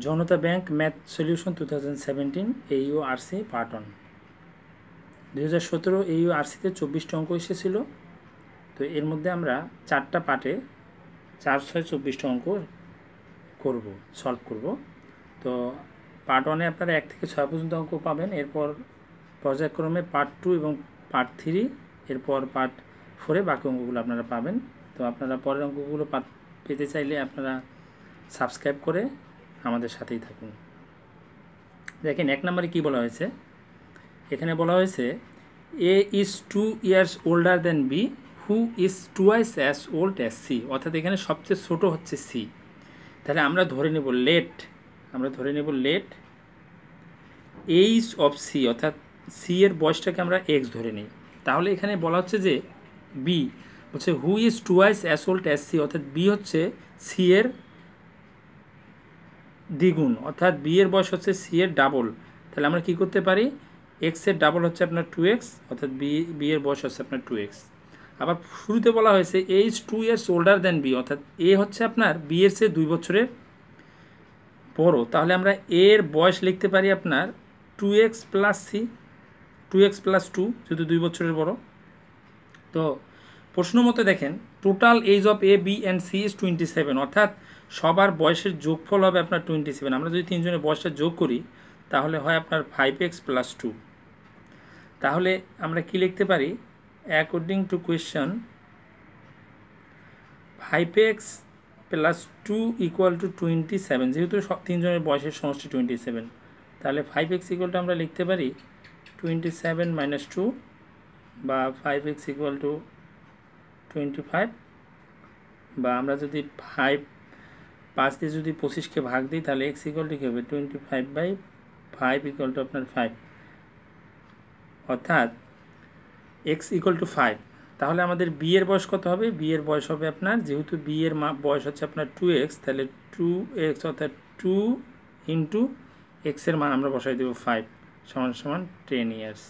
জনতা bank math solution 2017 AURC part 1। 2017 AURCতে 24টা অঙ্ক এসেছিল। তো এর মধ্যে আমরা 4টা পার্টে 4, 6, 24টা অঙ্ক সলভ করব। তো পার্ট 1-এ আপনারা 1 থেকে 6 পর্যন্ত অঙ্ক পাবেন। এরপর পর্যায়ক্রমে পার্ট 2 এবং পার্ট 3, এরপর পার্ট 4-এ বাকি অঙ্কগুলো আপনারা পাবেন। তো আপনারা পরের অঙ্কগুলো পেতে চাইলে আপনারা সাবস্ক্রাইব করে আমাদের সাথেই থাকুন। দেখেন 1 নম্বরে কি বলা হয়েছে, এখানে বলা হয়েছে A is 2 years older than B who is twice as old as C। অর্থাৎ এখানে সবচেয়ে ছোট হচ্ছে C। তাহলে আমরা ধরে নেব লেট এইজ অফ C, অর্থাৎ C এর বয়সটাকে আমরা x ধরে নিই। তাহলে এখানে বলা হচ্ছে যে B হচ্ছে who is twice as old as C, অর্থাৎ B হচ্ছে C এর দ্বিগুণ, অর্থাৎ B এর বয়স হচ্ছে C এর ডাবল। তাহলে আমরা কি করতে পারি, x এর ডাবল হচ্ছে আপনার 2x, অর্থাৎ B এর বয়স হচ্ছে আপনার 2x। আবার শুরুতে বলা হয়েছে A is 2 years older than B, অর্থাৎ A হচ্ছে আপনার B এর চেয়ে 2 বছরের বড়। তাহলে আমরা A এর বয়স লিখতে পারি আপনার 2x plus C, 2x plus 2, যেহেতু 2 বছরের বড়। তো প্রশ্ন মতো দেখেন total age of A, B and C is 27, অর্থাৎ সবার বয়সের যোগফল হবে আপনার 27। আমরা যদি তিনজনের বয়সটা যোগ করি তাহলে হয় আপনার 5x প্লাস 2। তাহলে আমরা কি লিখতে পারি, according to question 5x plus 2 equal to 27, যেহেতু তিনজনের বয়সের সমষ্টি 27। তাহলে 5x ইকুয়াল টু আমরা লিখতে পারি 27 মাইনাস 2, বা 5x ইকুয়াল টু 25, বা আমরা যদি 5 দিয়ে যদি 25কে ভাগ দিই তাহলে x ইকুয়াল টু কী হবে 25/5 ইকুয়াল টু আপনার 5, অর্থাৎ x ইকুয়াল টু 5। তাহলে আমাদের b এর বয়স কত হবে, b এর বয়স হবে আপনার, যেহেতু b এর বয়স হচ্ছে আপনার 2x, তাহলে 2x অর্থাৎ 2 ইন্টু x এর মান আমরা বসাই দেবো 5 সমান সমান 10 ইয়ার্স,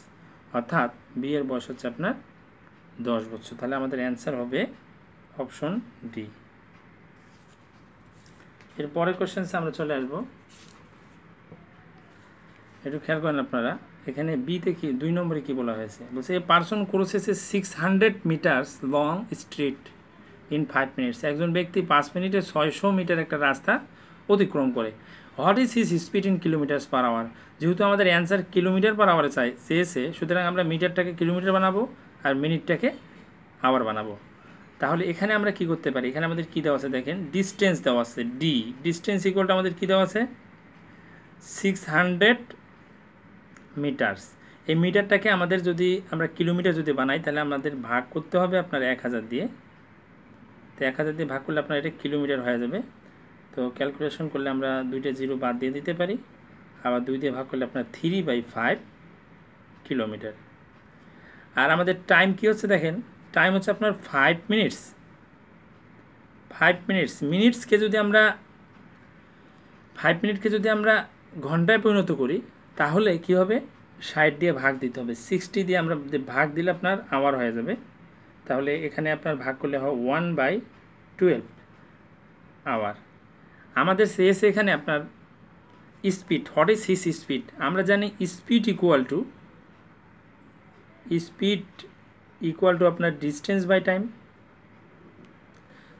অর্থাৎ b এর বয়স হচ্ছে আপনার 10 বছর। তাহলে আমাদের অ্যান্সার হবে অপশন ডি। এর পরের কোশ্চেন্সে আমরা চলে আসবো, একটু খেয়াল করেন আপনারা। এখানে বিতে কি 2 নম্বরে কি বলা হয়েছে, বলছে a person crosses a 600 meters long street in 5 minutes. একজন ব্যক্তি 5 মিনিটে 600 মিটার একটা রাস্তা অতিক্রম করে। What is his speed in kilometers per hour. যেহেতু আমাদের অ্যান্সার কিলোমিটার পার আওয়ারে চেয়েছে, সুতরাং আমরা মিটারটাকে কিলোমিটার বানাবো আর মিনিটটাকে আওয়ার বানাবো। তাহলে এখানে আমরা কি করতে পারি, এখানে আমাদের কি দেওয়া আছে দেখেন, ডিস্টেন্স দেওয়া আছে ডি, ডিস্টেন্স ইকুয়ালটা আমাদের কি দেওয়া আছে 600 মিটার্স। এই মিটারটাকে আমাদের যদি আমরা কিলোমিটার যদি বানাই তাহলে আমাদের ভাগ করতে হবে আপনার 1000 দিয়ে। তো 1000 দিয়ে ভাগ করলে আপনার এটা কিলোমিটার হয়ে যাবে। তো ক্যালকুলেশন করলে আমরা 2টা 0 বাদ দিয়ে দিতে পারি, আবার 2 দিয়ে ভাগ করলে আপনার 3/5 কিলোমিটার। আর আমাদের টাইম কি হচ্ছে দেখেন, টাইম হচ্ছে আপনার 5 মিনিটস। 5 মিনিটস, মিনিটসকে যদি আমরা 5 মিনিটকে যদি আমরা ঘন্টায় পরিণত করি তাহলে কি হবে, 60 দিয়ে ভাগ দিতে হবে, 60 দিয়ে আমরা ভাগ দিলে আপনার আওয়ার হয়ে যাবে। তাহলে এখানে আপনার ভাগ করলে হয় 1/12 আওয়ার। আমাদের শেষে এখানে আপনার speed, what is his speed. আমরা জানি স্পিড ইকুয়াল টু আপনার ডিস্টেন্স বাই টাইম।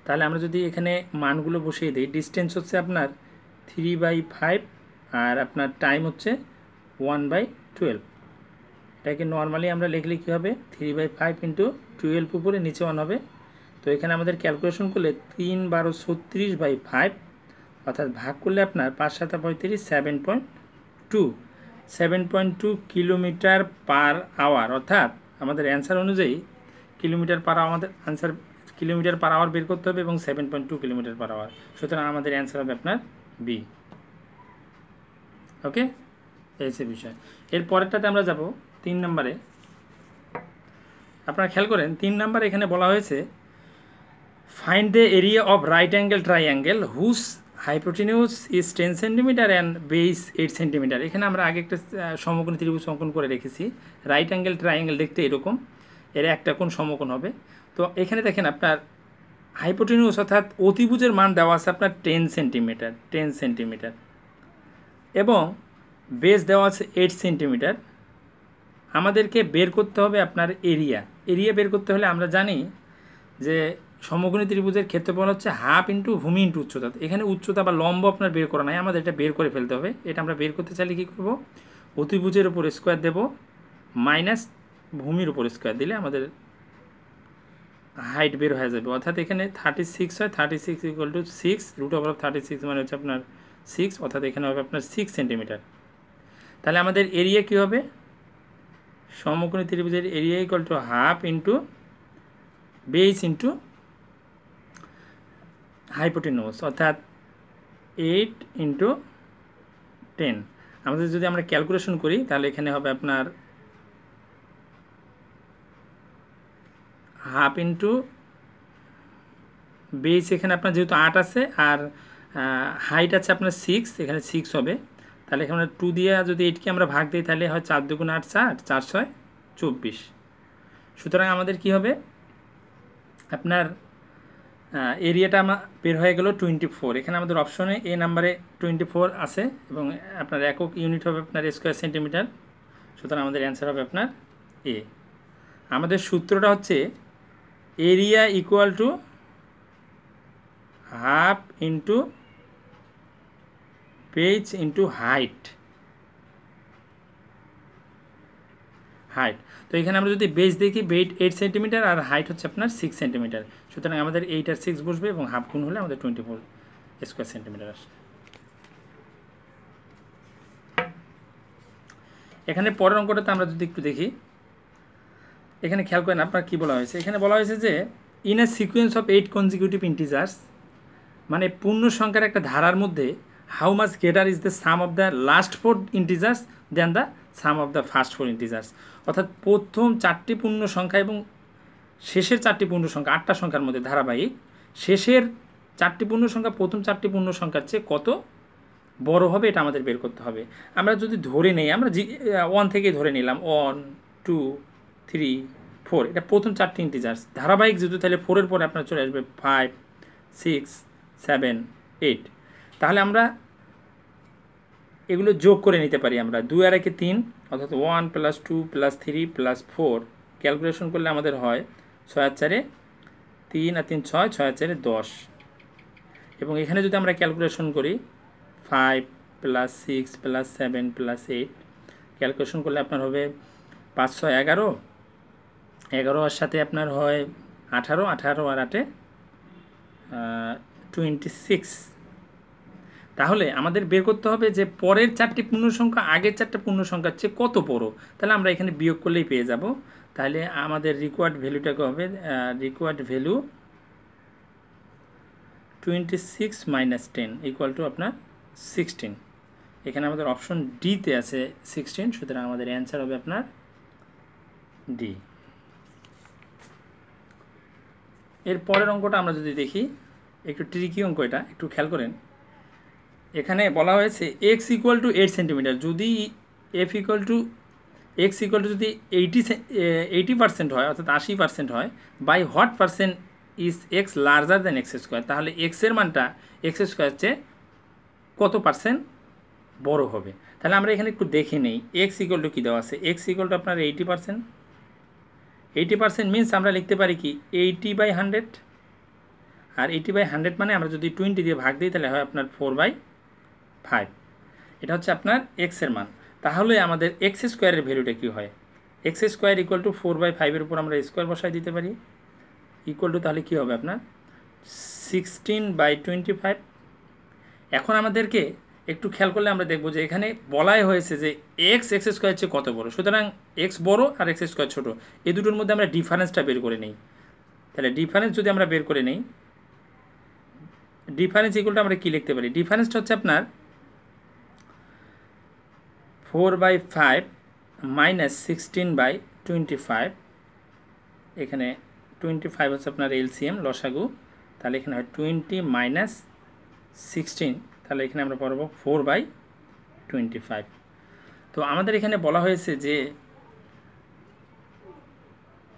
তাহলে আমরা যদি এখানে মানগুলো বসিয়ে দিই, ডিস্টেন্স হচ্ছে আপনার 3/5 আর আপনার টাইম হচ্ছে 1/12। এটাকে নর্মালি আমরা লিখলে কী হবে 3/5 ইন্টু 12 উপরে নিচে 1 হবে। তো এখানে আমাদের ক্যালকুলেশন করলে 3 12 36/5, অর্থাৎ ভাগ করলে আপনার 5 7 35 7.2 কিলোমিটার পার আওয়ার। অর্থাৎ আমাদের অ্যান্সার অনুযায়ী কিলোমিটার পার আমাদের অ্যান্সার কিলোমিটার পার আওয়ার বের করতে হবে এবং 7.2 কিলোমিটার পার আওয়ার। সুতরাং আমাদের অ্যান্সার হবে আপনার বি। ওকে, এই সে বিষয়। এর পরেরটাতে আমরা যাব 3 নম্বরে। আপনারা খেয়াল করেন 3 নম্বর এখানে বলা হয়েছে find the area of right angle triangle whose hypotenuse is 10 centimetre and base 8 centimetre. এখানে আমরা আগে একটা সমকোণী ত্রিভুজ অঙ্কন করে রেখেছি। রাইট অ্যাঙ্গেল ট্রাইঅ্যাঙ্গেল দেখতে এরকম, এর একটা কোণ সমকোণ হবে। তো এখানে দেখেন আপনার হাইপোটেনিউস অর্থাৎ অতিভুজের মান দেওয়া আছে আপনার 10 সেন্টিমিটার। এবং বেস দেওয়া আছে 8 সেন্টিমিটার। আমাদেরকে বের করতে হবে আপনার এরিয়া। এরিয়া বের করতে হলে আমরা জানি যে সমকোণী ত্রিভুজের ক্ষেত্রফল হচ্ছে হাফ ইন্টু ভূমি ইন্টু উচ্চতা। এখানে উচ্চতা বা লম্ব আপনার বের করা নাই, আমাদের এটা বের করে ফেলতে হবে। এটা আমরা বের করতে চাইলে কী করব, অতিভুজের উপর স্কোয়ার দেব মাইনাস ভূমির উপর স্কোয়ার দিলে আমাদের হাইট বের হয়ে যাবে। অর্থাৎ এখানে 36 হয়, 36 ইকুয়াল টু 6 রুট ওভার 36 মানে হচ্ছে আপনার 6, অর্থাৎ এখানে হবে আপনার 6 সেন্টিমিটার। তাহলে আমাদের এরিয়া কী হবে, সমকোণী ত্রিভুজের area equal to half into base into hypotenuse, অর্থাৎ 8 ইন্টু 10। আমাদের যদি আমরা ক্যালকুলেশন করি তাহলে এখানে হবে আপনার হাফ ইন্টু বেস, এখানে আপনার যেহেতু 8 আছে আর হাইট আছে আপনার 6, এখানে 6 হবে। তাহলে এখানে 2 দিয়ে যদি 8কে আমরা ভাগ দিই তাহলে হয় 4 দুগুণ 8 4, 4 6 24। সুতরাং আমাদের কি হবে, আপনার এরিয়াটা আমার বের হয়ে গেল 24। এখানে আমাদের অপশনে এ নাম্বারে 24 আছে এবং আপনার একক ইউনিট হবে আপনার স্কোয়ার সেন্টিমিটার। সুতরাং আমাদের অ্যান্সার হবে আপনার এ। আমাদের সূত্রটা হচ্ছে area equal to half into base into height. তো এখানে আমরা যদি বেস দেখি, বেস 8 সেন্টিমিটার আর হাইট হচ্ছে আপনার 6 সেন্টিমিটার। সুতরাং আমাদের 8 আর 6 বসবে এবং হাফ গুণ হলে আমাদের 24 স্কোয়ার সেন্টিমিটার আসবে। এখানে পরের অঙ্কটাতে আমরা যদি একটু দেখি, এখানে খেয়াল করেন আপনার কী বলা হয়েছে। এখানে বলা হয়েছে যে in a sequence of 8 consecutive integers, মানে পূর্ণ সংখ্যার একটা ধারার মধ্যে how much greater is the sum of the last 4 integers than the sum of the first 4 integers. অর্থাৎ প্রথম 4টি পূর্ণ সংখ্যা এবং শেষের 4টি পূর্ণ সংখ্যা, 8টা সংখ্যার মধ্যে ধারাবাহিক, শেষের 4টি পূর্ণ সংখ্যা প্রথম 4টি পূর্ণ সংখ্যার চেয়ে কত বড় হবে এটা আমাদের বের করতে হবে। আমরা যদি ধরে নেই, আমরা 1 থেকেই ধরে নিলাম 1 2 3 4, এটা প্রথম 4টি ইন্টিজার্স ধারাবাহিক যেহেতু, তাহলে 4-এর পরে আপনার চলে আসবে 5 6 7 8। তাহলে আমরা এগুলো যোগ করে নিতে পারি। আমরা 2 আর 1 3, অর্থাৎ 1 + 2 + 3 + 4 ক্যালকুলেশন করলে আমাদের হয় 6 আর 4 3 আর 3 6, 6 আর 4 10। এবং এখানে যদি আমরা ক্যালকুলেশন করি 5 + 6 + 7 + 8, ক্যালকুলেশন করলে আপনার হবে 5 6 11, 11 আর সাথে আপনার হয় 18, 18 আর 8 26। তাহলে আমাদের বের করতে হবে যে পরের 4টি পূর্ণ সংখ্যা আগের 4টা পূর্ণ সংখ্যার চেয়ে কত বড়। তাহলে আমরা এখানে বিয়োগ করলেই পেয়ে যাব। তাহলে আমাদের রিকোয়ার্ড ভ্যালুটাকে হবে রিকোয়ার্ড ভ্যালু 26 - 10 ইকুয়াল টু আপনার 16। এখানে আমাদের অপশন ডিতে আছে 16, সুতরাং আমাদের অ্যান্সার হবে আপনার ডি। এর পরের অঙ্কটা আমরা যদি দেখি, একটু ট্রিকি অঙ্ক, এটা একটু খেয়াল করেন। এখানে বলা হয়েছে x ইকুয়াল টু 8 সেন্টিমিটার, যদি f equal to x equal to যদি 80% হয়, অর্থাৎ 80% হয়, by what percent is x larger than x square, তাহলে x এর মানটা x স্কোয়ার চেয়ে কত পার্সেন্ট বড় হবে। তাহলে আমরা এখানে একটু দেখে নেই x ইকুয়াল টু কী দেওয়া আছে। x ইকুয়াল টু আপনার 80%। 80% মিনস আমরা লিখতে পারি কি 80/100, আর 80/100 মানে আমরা যদি 20 দিয়ে ভাগ দিই তাহলে হয় আপনার 4/5। এটা হচ্ছে আপনার x এর মান। তাহলে আমাদের x স্কোয়ারের ভ্যালুটা কী হয়, x স্কোয়ার ইকুয়াল টু 4/5 এর উপর আমরা স্কোয়ার বসাই দিতে পারি, ইকুয়াল টু তাহলে কী হবে আপনার 16/25। এখন আমাদেরকে একটু খেয়াল করলে আমরা দেখব যে এখানে বলাই হয়েছে যে x স্কোয়ার চেয়ে কত বড়। সুতরাং x বড় আর x স্কোয়ার ছোটো, এই দুটোর মধ্যে আমরা ডিফারেন্সটা বের করে নিই। তাহলে ডিফারেন্স যদি আমরা বের করে নিই, ডিফারেন্স ইকুয়ালটা আমরা কী লিখতে পারি, ডিফারেন্সটা হচ্ছে আপনার 4/5 - 16/25। এখানে 25 হচ্ছে আপনার এলসিএম লসাগু, তাহলে এখানে হয় 20 - 16, তাহলে এখানে আমরা পারবো 4/25। তো আমাদের এখানে বলা হয়েছে যে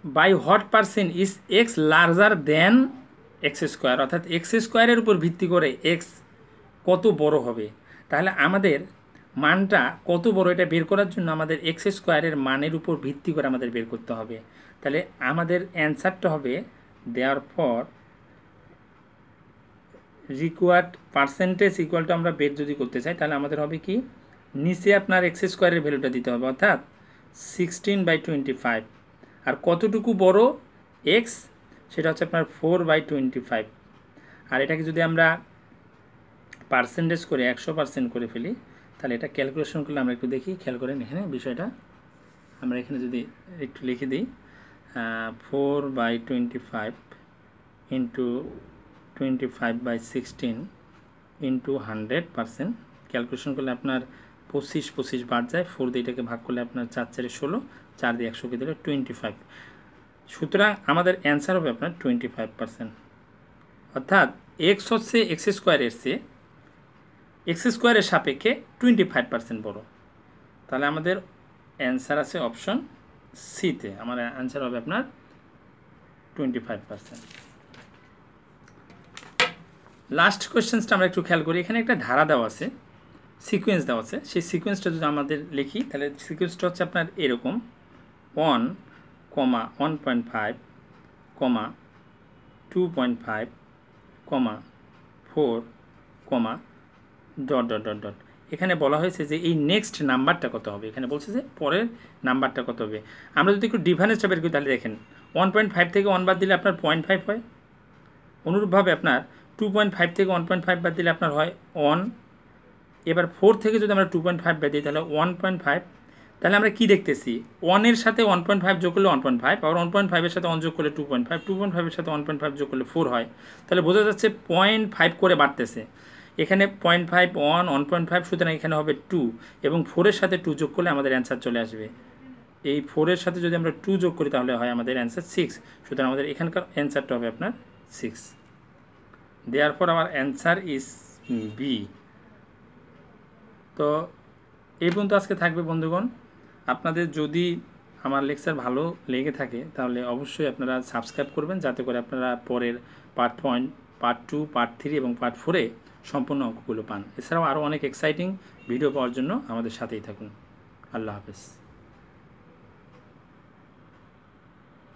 by what percent is x larger than x square, অর্থাৎ x স্কোয়ারের উপর ভিত্তি করে x কত বড় হবে। তাহলে আমাদের মানটা কত বড় এটা বের করার জন্য আমাদের এক্স স্কোয়ারের মানের উপর ভিত্তি করে আমাদের বের করতে হবে। তাহলে আমাদের অ্যান্সারটা হবে দেওয়ার পর রিকোয়ার্ড পার্সেন্টেজ ইকুয়াল টু আমরা বের যদি করতে চাই তাহলে আমাদের হবে কি, নিচে আপনার এক্স স্কোয়ারের ভ্যালুটা দিতে হবে, অর্থাৎ 16/25। আর কতটুকু বড় এক্স, সেটা হচ্ছে আপনার 4/25। আর এটাকে যদি আমরা পার্সেন্টেজ করে 100% করে ফেলি, তাহলে এটা ক্যালকুলেশন করলে আমরা একটু দেখি, খেয়াল করেন এখানে বিষয়টা। আমরা এখানে যদি একটু লিখে দিই 4/25 ইন্টু 25/16 ইন্টু 100%, ক্যালকুলেশন করলে আপনার 25 বাদ যায়, 4 দিয়ে এটাকে ভাগ করলে আপনার 4 4 16, 4 দিয়ে 100কে দিলে 25। সুতরাং আমাদের অ্যান্সার হবে আপনার 25%। অর্থাৎ এক্স হচ্ছে এক্স স্কোয়ারের চেয়ে এক্স স্কোয়ারের সাপেক্ষে 25% বড়। তাহলে আমাদের অ্যান্সার আছে অপশন সিতে, আমার অ্যান্সার হবে আপনার 25%। লাস্ট কোয়েশ্চেন্সটা আমরা একটু খেয়াল করি। এখানে একটা ধারা দেওয়া আছে, সিকোয়েন্স দেওয়া আছে। সেই সিকোয়েন্সটা যদি আমাদের লিখি তাহলে সিকোয়েন্সটা হচ্ছে আপনার এরকম 1, 1.5, 2.5, 4, ডট। এখানে বলা হয়েছে যে এই নেক্সট নাম্বারটা কত হবে, এখানে বলছে যে পরের নাম্বারটা কত হবে। আমরা যদি একটু ডিফারেন্সটা বের করি তাহলে দেখেন 1.5 থেকে 1 বাদ দিলে আপনার 0.5 হয়। অনুরূপভাবে আপনার 2.5 থেকে 1.5 বাদ দিলে আপনার হয় 1। এবার 4 থেকে যদি আমরা 2.5 বাদ দিই তাহলে 1.5। তাহলে আমরা কি দেখতেছি, 1-এর সাথে 1.5 যোগ করলে 1.5, আবার 1.5-এর সাথে 1 যোগ করলে 2.5, 2.5-এর সাথে 1.5 যোগ করলে 4 হয়। তাহলে বোঝা যাচ্ছে 0.5 করে বাড়তেছে। এখানে 0.5, 1, 1.5, সুতরাং এখানে হবে 2, এবং 4-এর সাথে 2 যোগ করলে আমাদের অ্যান্সার চলে আসবে। এই 4-এর সাথে যদি আমরা 2 যোগ করি তাহলে হয় আমাদের অ্যান্সার 6। সুতরাং আমাদের এখানকার অ্যান্সারটা হবে আপনার 6। দেয়ারফর আমার অ্যান্সার ইজ বি। তো এই পর্যন্ত আজকে থাকবে বন্ধুগণ। আপনাদের যদি আমার লেকচার ভালো লেগে থাকে তাহলে অবশ্যই আপনারা সাবস্ক্রাইব করবেন, যাতে করে আপনারা পরের পার্ট 1, পার্ট 2, পার্ট 3 এবং পার্ট 4-এ সম্পূর্ণ অঙ্কগুলো পান। এছাড়াও আরও অনেক এক্সাইটিং ভিডিও পাওয়ার জন্য আমাদের সাথেই থাকুন। আল্লাহ হাফেজ।